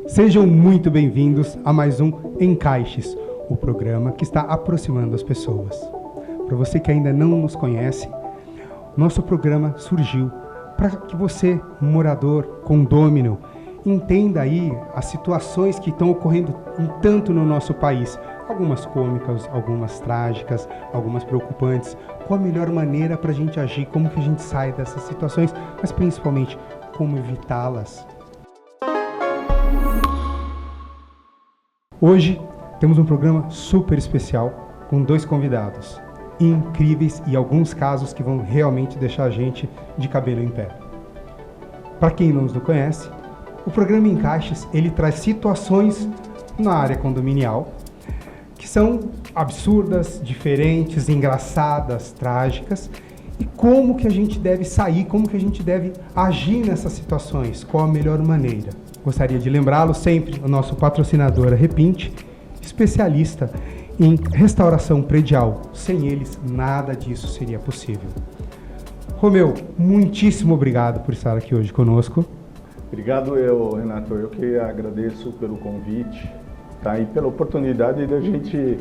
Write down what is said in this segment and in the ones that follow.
Sejam muito bem-vindos a mais um Encaixes, o programa que está aproximando as pessoas. Para você que ainda não nos conhece, nosso programa surgiu para que você, morador, condômino, entenda aí as situações que estão ocorrendo tanto no nosso país. Algumas cômicas, algumas trágicas, algumas preocupantes. Qual a melhor maneira para a gente agir, como que a gente sai dessas situações, mas principalmente como evitá-las. Hoje temos um programa super especial com 2 convidados incríveis e alguns casos que vão realmente deixar a gente de cabelo em pé. Para quem não nos conhece, o programa Encaixes, ele traz situações na área condominial que são absurdas, diferentes, engraçadas, trágicas, e como que a gente deve sair, como que a gente deve agir nessas situações, qual a melhor maneira. Gostaria de lembrá-lo sempre, o nosso patrocinador a Repinte, especialista em restauração predial. Sem eles, nada disso seria possível. Romeu, muitíssimo obrigado por estar aqui hoje conosco. Obrigado, Renato. Eu que agradeço pelo convite, tá? E pela oportunidade da gente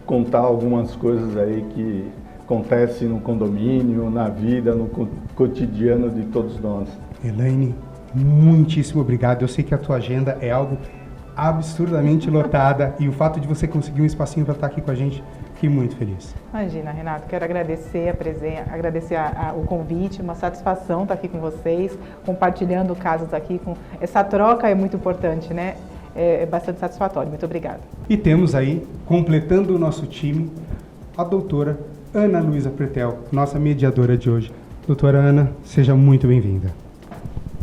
contar algumas coisas aí que acontecem no condomínio, na vida, no cotidiano de todos nós. Elaine, muitíssimo obrigado. Eu sei que a tua agenda é algo absurdamente lotada e o fato de você conseguir um espacinho para estar aqui com a gente, fiquei muito feliz. Imagina, Renato, quero agradecer a presença, agradecer o convite, uma satisfação estar aqui com vocês, compartilhando casos aqui. Essa troca é muito importante, né? É bastante satisfatório. Muito obrigada. E temos aí, completando o nosso time, a doutora Ana Luísa Pretel, nossa mediadora de hoje. Doutora Ana, seja muito bem-vinda.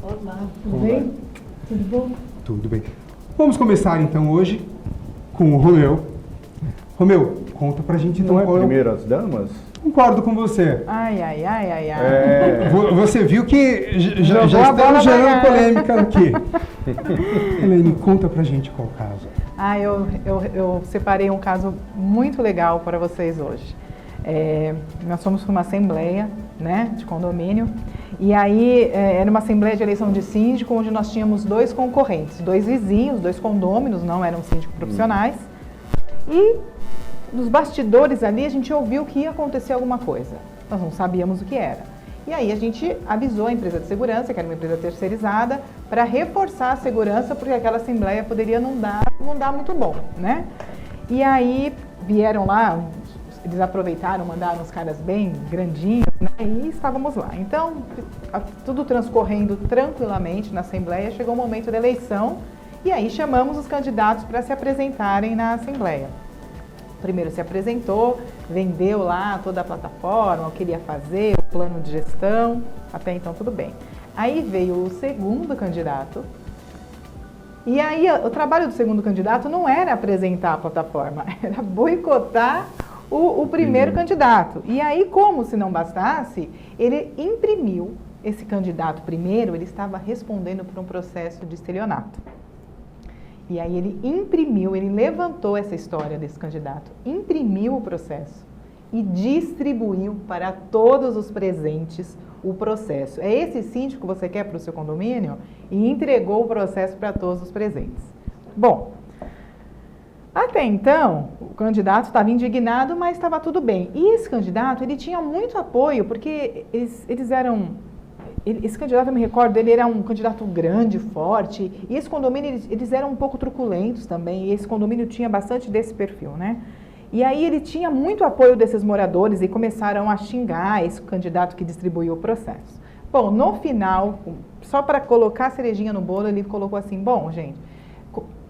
Olá, tudo bem? Tudo bom? Tudo bem. Vamos começar então hoje com o Romeu. Romeu, conta pra gente então. Não é primeiro as damas? Concordo com você. Ai. Você viu que já estamos gerando polêmica aqui. Elaine, conta pra gente qual caso. Eu separei um caso muito legal para vocês hoje. Nós fomos para uma assembleia, né, de condomínio, e aí era uma assembleia de eleição de síndico, onde nós tínhamos 2 concorrentes, 2 vizinhos, 2 condôminos, não eram síndicos profissionais, e nos bastidores ali a gente ouviu que ia acontecer alguma coisa, nós não sabíamos o que era. E aí a gente avisou a empresa de segurança, que era uma empresa terceirizada, para reforçar a segurança, porque aquela assembleia poderia não dar muito bom, né? E aí vieram lá, eles aproveitaram, mandaram os caras bem grandinhos, né? E estávamos lá. Então, tudo transcorrendo tranquilamente na Assembleia, chegou o momento da eleição e aí chamamos os candidatos para se apresentarem na Assembleia. Primeiro se apresentou, vendeu lá toda a plataforma, o que ele ia fazer, o plano de gestão, até então tudo bem. Aí veio o segundo candidato. E aí o trabalho do segundo candidato não era apresentar a plataforma, era boicotar o primeiro candidato. E aí, como se não bastasse, ele imprimiu, esse candidato primeiro, ele estava respondendo por um processo de estelionato. E aí ele imprimiu, ele levantou essa história desse candidato, imprimiu o processo e distribuiu para todos os presentes o processo. É esse síndico que você quer para o seu condomínio? E entregou o processo para todos os presentes. Bom, até então, o candidato estava indignado, mas estava tudo bem. E esse candidato, ele tinha muito apoio, porque eles eram... Esse candidato, eu me recordo, ele era um candidato grande, forte, e esse condomínio, eles eram um pouco truculentos também, e esse condomínio tinha bastante desse perfil, né? E aí ele tinha muito apoio desses moradores e começaram a xingar esse candidato que distribuiu o processo. Bom, no final, só para colocar a cerejinha no bolo, ele colocou assim, bom, gente,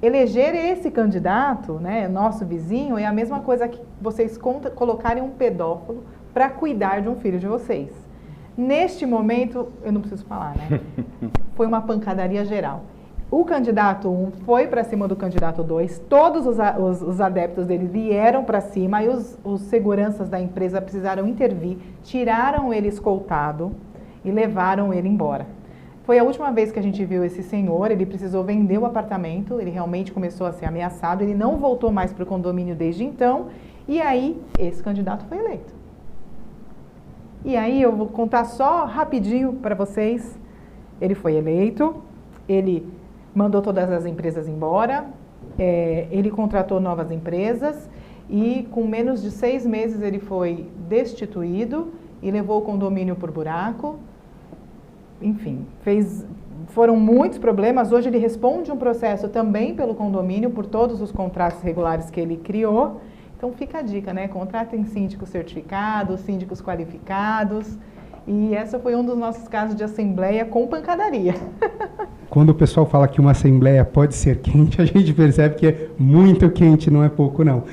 eleger esse candidato, né, nosso vizinho, é a mesma coisa que vocês colocarem um pedófilo para cuidar de um filho de vocês. Neste momento, eu não preciso falar, né? Foi uma pancadaria geral. O candidato 1 foi para cima do candidato 2, todos os adeptos dele vieram para cima, e os seguranças da empresa precisaram intervir, tiraram ele escoltado e levaram ele embora. Foi a última vez que a gente viu esse senhor, ele precisou vender o apartamento, ele realmente começou a ser ameaçado, ele não voltou mais para o condomínio desde então, e aí esse candidato foi eleito. E aí eu vou contar só rapidinho para vocês, ele foi eleito, ele mandou todas as empresas embora, ele contratou novas empresas e com menos de 6 meses ele foi destituído e levou o condomínio por buraco. Enfim, foram muitos problemas. Hoje ele responde um processo também pelo condomínio, por todos os contratos regulares que ele criou. Então fica a dica, né? Contratem síndicos certificados, síndicos qualificados. E esse foi um dos nossos casos de assembleia com pancadaria. Quando o pessoal fala que uma assembleia pode ser quente, a gente percebe que é muito quente, não é pouco não.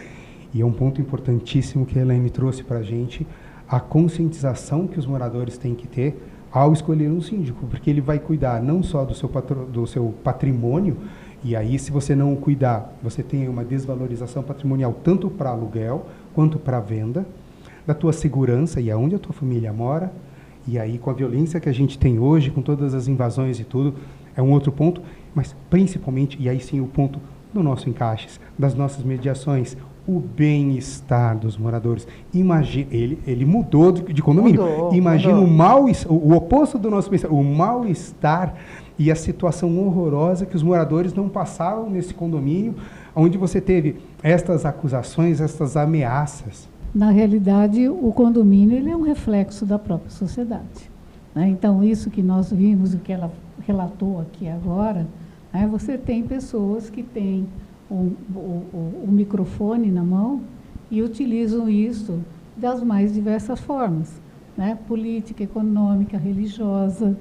E é um ponto importantíssimo que a Elaine trouxe para a gente, a conscientização que os moradores têm que ter ao escolher um síndico, porque ele vai cuidar não só do seu patrimônio, e aí se você não cuidar, você tem uma desvalorização patrimonial tanto para aluguel quanto para venda, da tua segurança e aonde a tua família mora, e aí com a violência que a gente tem hoje, com todas as invasões e tudo, é um outro ponto, mas principalmente, e aí sim o ponto do nosso encaixes, das nossas mediações, o bem-estar dos moradores. Imagina, ele mudou de condomínio. Imagina o oposto do nosso bem-estar, o mal-estar e a situação horrorosa que os moradores não passavam nesse condomínio, onde você teve estas acusações, estas ameaças. Na realidade, o condomínio ele é um reflexo da própria sociedade, né? Então, isso que nós vimos, o que ela relatou aqui agora, né, você tem pessoas que têm o microfone na mão e utilizam isso das mais diversas formas, né? Política, econômica, religiosa,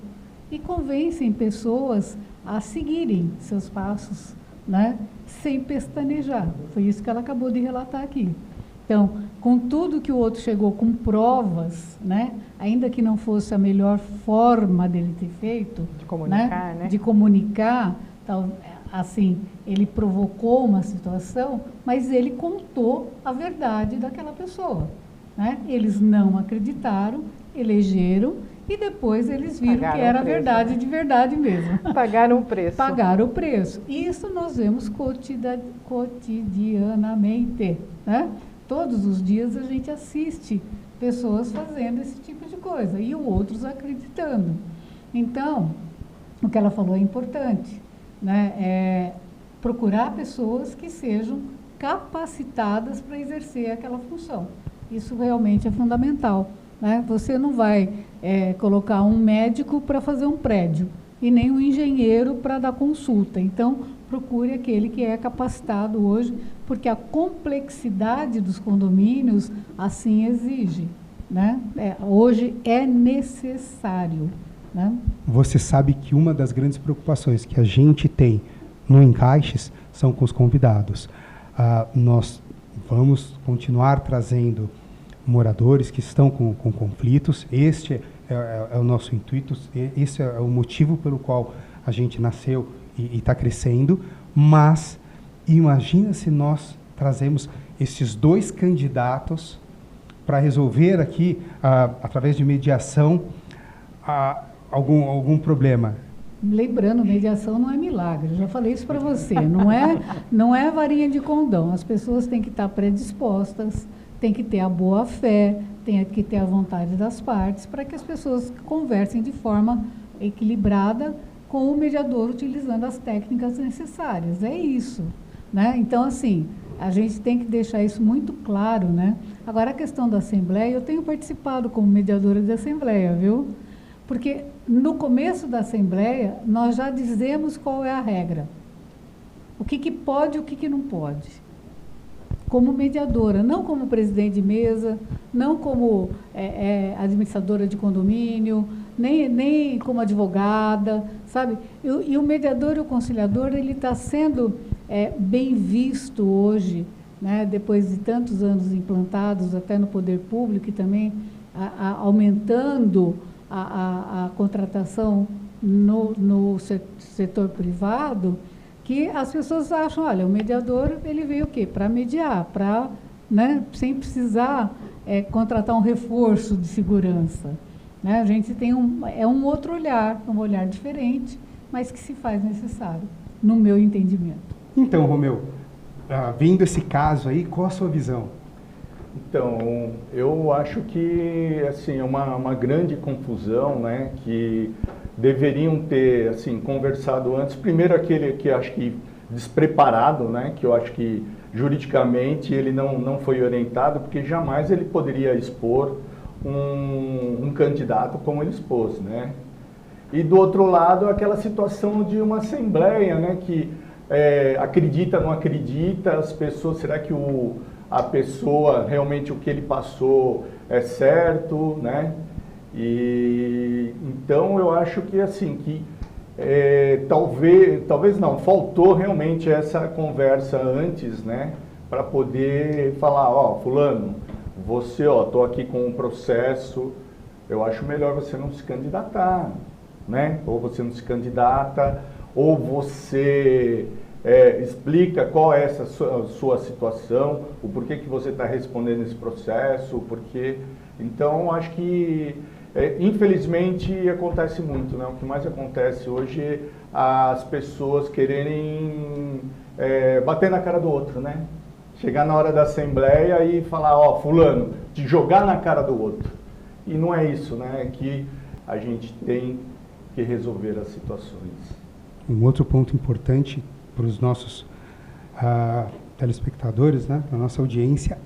e convencem pessoas a seguirem seus passos, né? Sem pestanejar. Foi isso que ela acabou de relatar aqui. Então, com tudo que o outro chegou com provas, né? Ainda que não fosse a melhor forma dele ter feito, de comunicar, né? De comunicar, então, assim, ele provocou uma situação, mas ele contou a verdade daquela pessoa, né? Eles não acreditaram, elegeram e depois eles viram que era verdade, né? De verdade mesmo. Pagaram o preço. Pagaram o preço. Isso nós vemos cotidianamente, né? Todos os dias a gente assiste pessoas fazendo esse tipo de coisa e outros acreditando. Então, o que ela falou é importante, né? É procurar pessoas que sejam capacitadas para exercer aquela função. Isso realmente é fundamental, né? Você não vai colocar um médico para fazer um prédio e nem um engenheiro para dar consulta. Então, procure aquele que é capacitado hoje, porque a complexidade dos condomínios assim exige, né? Hoje é necessário, né? Você sabe que uma das grandes preocupações que a gente tem no Encaixes são com os convidados. Nós vamos continuar trazendo moradores que estão com conflitos. Este é o nosso intuito, esse é o motivo pelo qual a gente nasceu e está crescendo, mas imagina se nós trazemos esses 2 candidatos para resolver aqui, através de mediação, algum problema. Lembrando, mediação não é milagre, eu já falei isso para você, não é varinha de condão, as pessoas têm que estar predispostas, tem que ter a boa fé, tem que ter a vontade das partes, para que as pessoas conversem de forma equilibrada com o mediador, utilizando as técnicas necessárias. É isso, né? Então, assim, a gente tem que deixar isso muito claro, né? Agora, a questão da Assembleia, eu tenho participado como mediadora de Assembleia, viu? Porque no começo da Assembleia, nós já dizemos qual é a regra. O que pode e o que não pode. Como mediadora, não como presidente de mesa, não como administradora de condomínio, nem como advogada, sabe? E o mediador e o conciliador, ele está sendo bem visto hoje, né? Depois de tantos anos implantados até no poder público e também aumentando a contratação no setor privado, que as pessoas acham, olha, o mediador, ele veio o quê? Para mediar, para, né, sem precisar contratar um reforço de segurança, né? A gente tem um outro olhar, um olhar diferente, mas que se faz necessário, no meu entendimento. Então, Romeu, vendo esse caso aí, qual a sua visão? Então, eu acho que assim, é uma grande confusão, né, que deveriam ter assim conversado antes. Primeiro aquele que acho que despreparado, né? Que eu acho que juridicamente ele não foi orientado, porque jamais ele poderia expor um candidato como ele expôs, né? E do outro lado aquela situação de uma assembleia, né? Que acredita, não acredita, as pessoas, será que a pessoa realmente o que ele passou é certo, né? E então eu acho que assim talvez não, faltou realmente essa conversa antes, né? Para poder falar, ó, fulano, você, ó, tô aqui com um processo, eu acho melhor você não se candidatar, né? Ou você não se candidata, ou você explica qual é essa sua situação, o porquê que você está respondendo esse processo, o porquê. Então, acho que, infelizmente, acontece muito, né? O que mais acontece hoje é as pessoas quererem bater na cara do outro, né? Chegar na hora da assembleia e falar, ó, fulano, te jogar na cara do outro. E não é isso, né? É que a gente tem que resolver as situações. Um outro ponto importante para os nossos telespectadores, né, para a nossa audiência,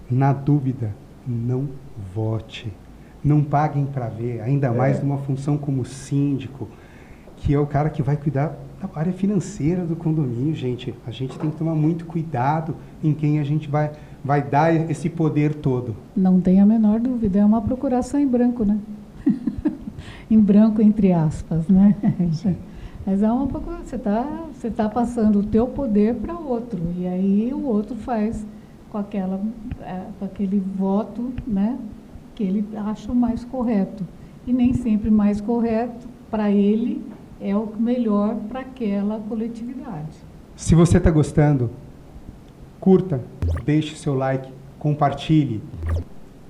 na dúvida, não vote. Não paguem para ver, ainda mais numa função como síndico, que é o cara que vai cuidar da área financeira do condomínio, gente. A gente tem que tomar muito cuidado em quem a gente vai dar esse poder todo. Não tem a menor dúvida, é uma procuração em branco, né? Em branco, entre aspas, né? Mas é uma procuração, você tá passando o teu poder para o outro, e aí o outro faz com aquele voto, né, que ele acha o mais correto. E nem sempre mais correto para ele é o melhor para aquela coletividade. Se você está gostando, curta, deixe seu like, compartilhe,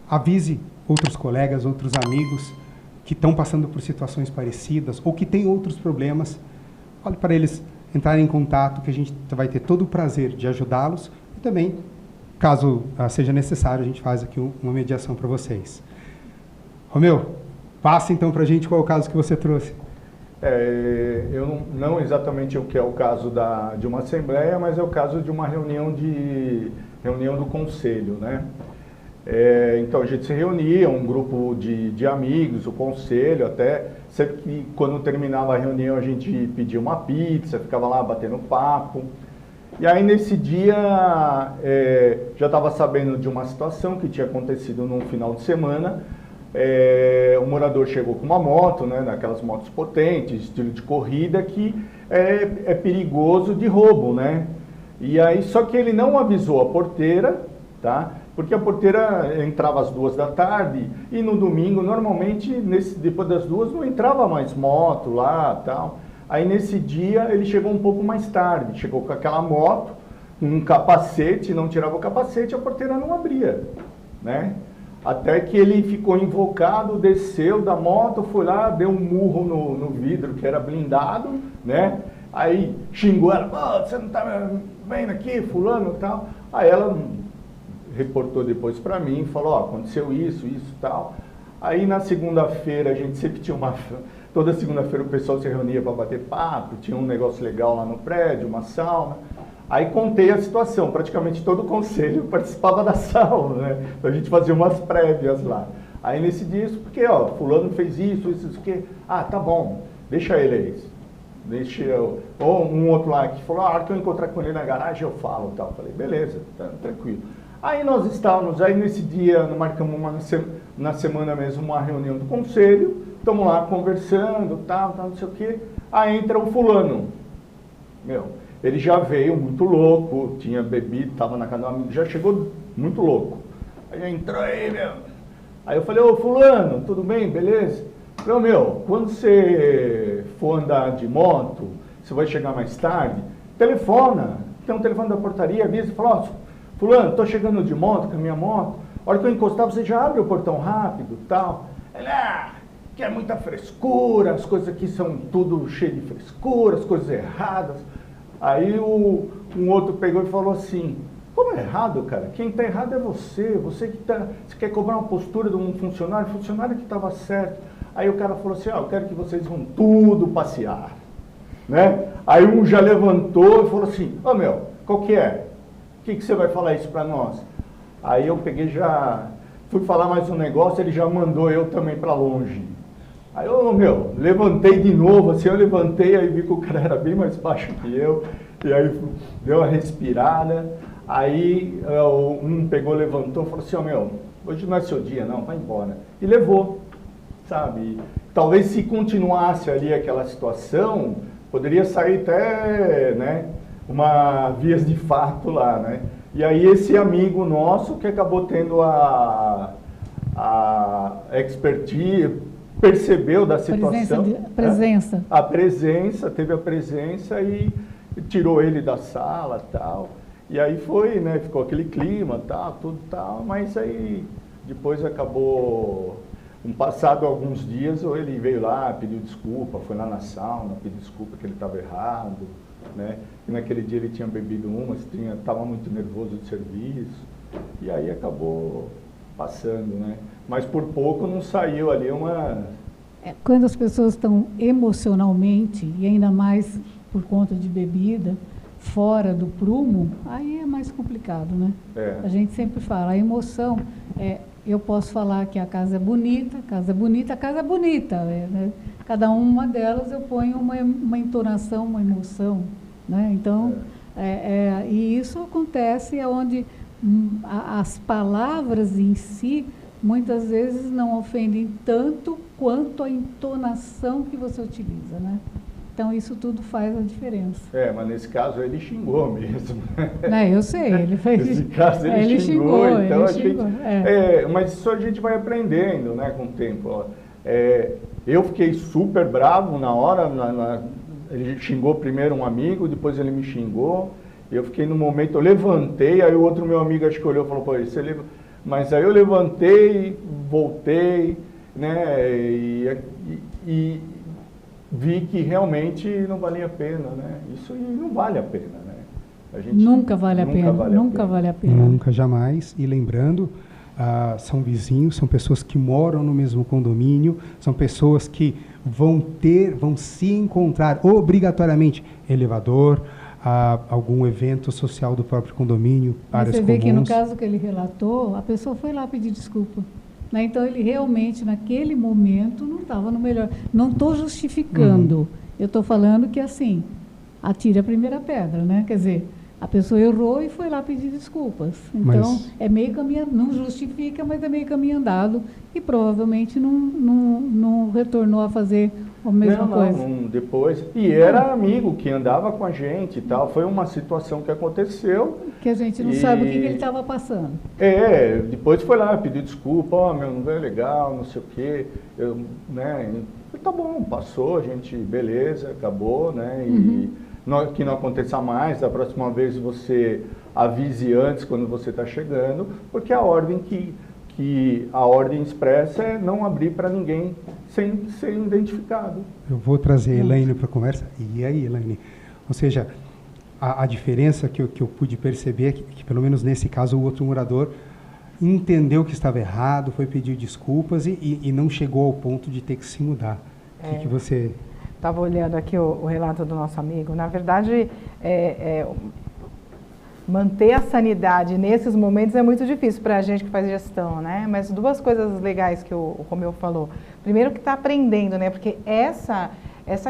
avise outros colegas, outros amigos que estão passando por situações parecidas ou que têm outros problemas. Fale para eles entrarem em contato, que a gente vai ter todo o prazer de ajudá-los e também, caso seja necessário, a gente faz aqui uma mediação para vocês. Romeu, passa então para a gente qual é o caso que você trouxe. Eu não exatamente o que é o caso de uma assembleia, mas é o caso de uma reunião do conselho, né? Então a gente se reunia, um grupo de amigos, o conselho, até sempre que quando terminava a reunião a gente pedia uma pizza, ficava lá batendo papo. E aí nesse dia já estava sabendo de uma situação que tinha acontecido num final de semana. Um morador chegou com uma moto, né, daquelas motos potentes, estilo de corrida, que é perigoso de roubo, né? E aí, só que ele não avisou a porteira, tá? Porque a porteira entrava às 2 da tarde e no domingo, normalmente, depois das 2, não entrava mais moto lá, tal. Aí nesse dia ele chegou um pouco mais tarde, chegou com aquela moto, um capacete, não tirava o capacete, a porteira não abria, né? Até que ele ficou invocado, desceu da moto, foi lá, deu um murro no vidro que era blindado, né? Aí xingou ela, oh, você não tá vendo aqui, fulano e tal. Aí ela reportou depois para mim, falou, ó, aconteceu isso e tal. Aí na segunda-feira a gente sempre tinha toda segunda-feira o pessoal se reunia para bater papo, tinha um negócio legal lá no prédio, uma sauna. Aí contei a situação, praticamente todo o conselho participava da sauna, né? Então a gente fazia umas prévias lá. Aí nesse dia, isso porque, ó, fulano fez isso, que. Ah, tá bom, deixa ele aí. Deixa eu. Ou um outro lá que falou, a hora que eu encontrar com ele na garagem eu falo e tal. Falei, beleza, tá tranquilo. Aí nós estávamos, aí nesse dia, marcamos na semana mesmo uma reunião do conselho, estamos lá conversando, tal, não sei o quê. Aí entra o fulano, ele já veio muito louco, tinha bebido, estava na casa do amigo, já chegou muito louco. Aí entrou aí, Aí eu falei, ô fulano, tudo bem, beleza? Falei, quando você for andar de moto, você vai chegar mais tarde, telefona, tem um telefone da portaria, avisa, fala, ó, fulano, tô chegando de moto, com a minha moto, a hora que eu encostar você já abre o portão rápido, tal. Ele, que é muita frescura, as coisas aqui são tudo cheio de frescura, as coisas erradas. Aí um outro pegou e falou assim, como é errado, cara? Quem está errado é você que você quer cobrar uma postura de um funcionário que estava certo. Aí o cara falou assim, eu quero que vocês vão tudo passear, né? Aí um já levantou e falou assim, qual que é? O que você vai falar isso para nós? Aí eu peguei fui falar mais um negócio, ele já mandou eu também para longe. Aí levantei de novo, assim, eu levantei, aí vi que o cara era bem mais baixo que eu, e aí deu uma respirada, aí um pegou, levantou e falou assim, hoje não é seu dia não, vai embora. E levou, sabe? Talvez se continuasse ali aquela situação, poderia sair até, né, uma vias de fato lá, né? E aí esse amigo nosso que acabou tendo a expertise, percebeu da situação. Presença. Né? Teve a presença e tirou ele da sala tal. E aí foi, né? Ficou aquele clima, tal, tudo tal, mas aí depois acabou, passado alguns dias, ele veio lá, pediu desculpa, foi lá na sauna, pediu desculpa que ele estava errado, né? E naquele dia ele tinha bebido estava muito nervoso de serviço, e aí acabou passando, né? Mas por pouco não saiu ali Quando as pessoas estão emocionalmente, e ainda mais por conta de bebida, fora do prumo, aí é mais complicado, né? A gente sempre fala, a emoção, eu posso falar que a casa é bonita, né? Cada uma delas eu ponho uma entonação, uma emoção, né? Então, e isso acontece onde as palavras em si, muitas vezes não ofendem tanto quanto a entonação que você utiliza, né? Então, isso tudo faz a diferença. Mas nesse caso ele xingou mesmo. Eu sei, ele fez. Nesse caso ele xingou, então a gente... mas isso a gente vai aprendendo, né, com o tempo. Eu fiquei super bravo na hora, ele xingou primeiro um amigo, depois ele me xingou, eu fiquei no momento, eu levantei, aí o outro meu amigo acho que olhou e falou, mas aí eu levantei, voltei, né, e vi que realmente não valia a pena, né? Isso não vale a pena, né? Nunca vale a pena. Nunca, jamais. E lembrando, são vizinhos, são pessoas que moram no mesmo condomínio, são pessoas que vão se encontrar obrigatoriamente elevador, algum evento social do próprio condomínio, áreas comuns. Você vê que no caso que ele relatou, a pessoa foi lá pedir desculpa. Né? Então, ele realmente, naquele momento, não estava no melhor. Não estou justificando. Eu estou falando que, assim, atire a primeira pedra, né? Quer dizer, a pessoa errou e foi lá pedir desculpas. Então, é meio caminho, não justifica, mas é meio caminho andado e provavelmente não retornou a fazer a mesma coisa. Depois. E era amigo que andava com a gente e tal. Foi uma situação que aconteceu. Que a gente não sabe o que ele estava passando. Depois foi lá, pediu desculpa, não é legal, não sei o quê. Tá bom, passou, a gente, beleza, acabou, né? E que não aconteça mais, da próxima vez você avise antes quando você está chegando, porque a ordem a ordem expressa é não abrir para ninguém sem ser identificado. Eu vou trazer a Elaine para a conversa. E aí, Elaine? Ou seja, a diferença que eu pude perceber é que, pelo menos nesse caso, o outro morador entendeu que estava errado, foi pedir desculpas e não chegou ao ponto de ter que se mudar. O que você... Estava olhando aqui o relato do nosso amigo. Na verdade, manter a sanidade nesses momentos é muito difícil para a gente que faz gestão, né? Mas duas coisas legais que o Romeu falou. Primeiro que está aprendendo, né? Porque essa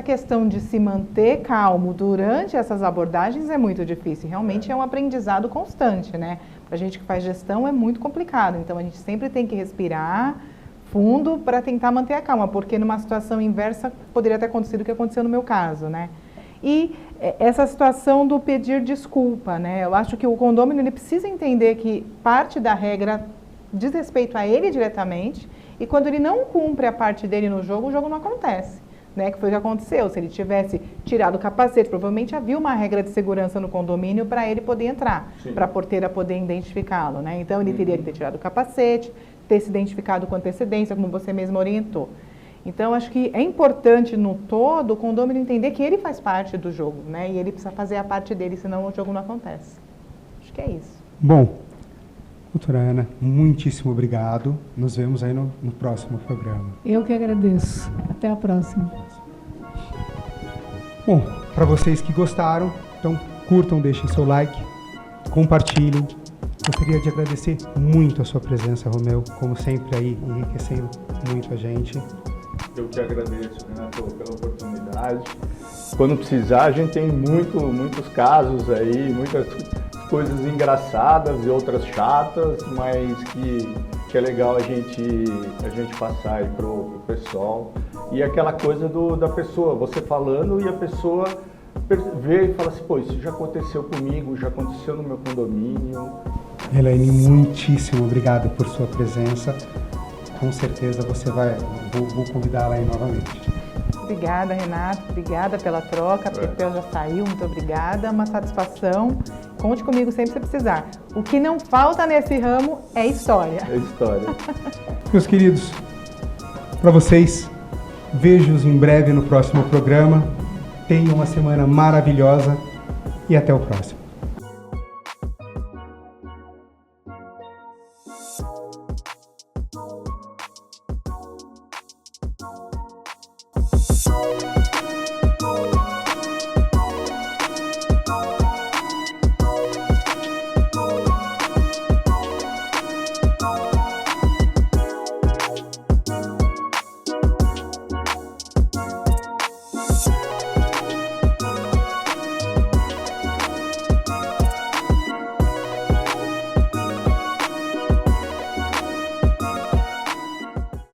questão de se manter calmo durante essas abordagens é muito difícil. Realmente é um aprendizado constante, né? Para a gente que faz gestão é muito complicado. Então, a gente sempre tem que respirar fundo para tentar manter a calma, porque numa situação inversa poderia ter acontecido o que aconteceu no meu caso, né? E essa situação do pedir desculpa, né? Eu acho que o condômino ele precisa entender que parte da regra diz respeito a ele diretamente e quando ele não cumpre a parte dele no jogo, o jogo não acontece, né? Que foi o que aconteceu. Se ele tivesse tirado o capacete, provavelmente havia uma regra de segurança no condomínio para ele poder entrar, para a porteira poder identificá-lo, né? Então ele teria que ter tirado o capacete, ter se identificado com antecedência, como você mesmo orientou. Então, acho que é importante, no todo, o condômino entender que ele faz parte do jogo, né? E ele precisa fazer a parte dele, senão o jogo não acontece. Acho que é isso. Bom, Doutora Ana, muitíssimo obrigado. Nos vemos aí no próximo programa. Eu que agradeço. Até a próxima. Bom, para vocês que gostaram, então curtam, deixem seu like, compartilhem. Gostaria de agradecer muito a sua presença, Romeu, como sempre aí, enriquecendo muito a gente. Eu que agradeço, Renato, pela oportunidade. Quando precisar, a gente tem muitos casos aí, muitas coisas engraçadas e outras chatas, mas que é legal a gente passar aí pro pessoal. E aquela coisa da pessoa, você falando e a pessoa vê e fala assim, pô, isso já aconteceu comigo, já aconteceu no meu condomínio. Elaine, muitíssimo obrigado por sua presença. Com certeza você vou convidá-la aí novamente. Obrigada, Renato. Obrigada pela troca. A Pepeu já saiu. Muito obrigada. Uma satisfação. Conte comigo sempre que você precisar. O que não falta nesse ramo é história. É história. Meus queridos, para vocês, vejo-os em breve no próximo programa. Tenham uma semana maravilhosa e até o próximo.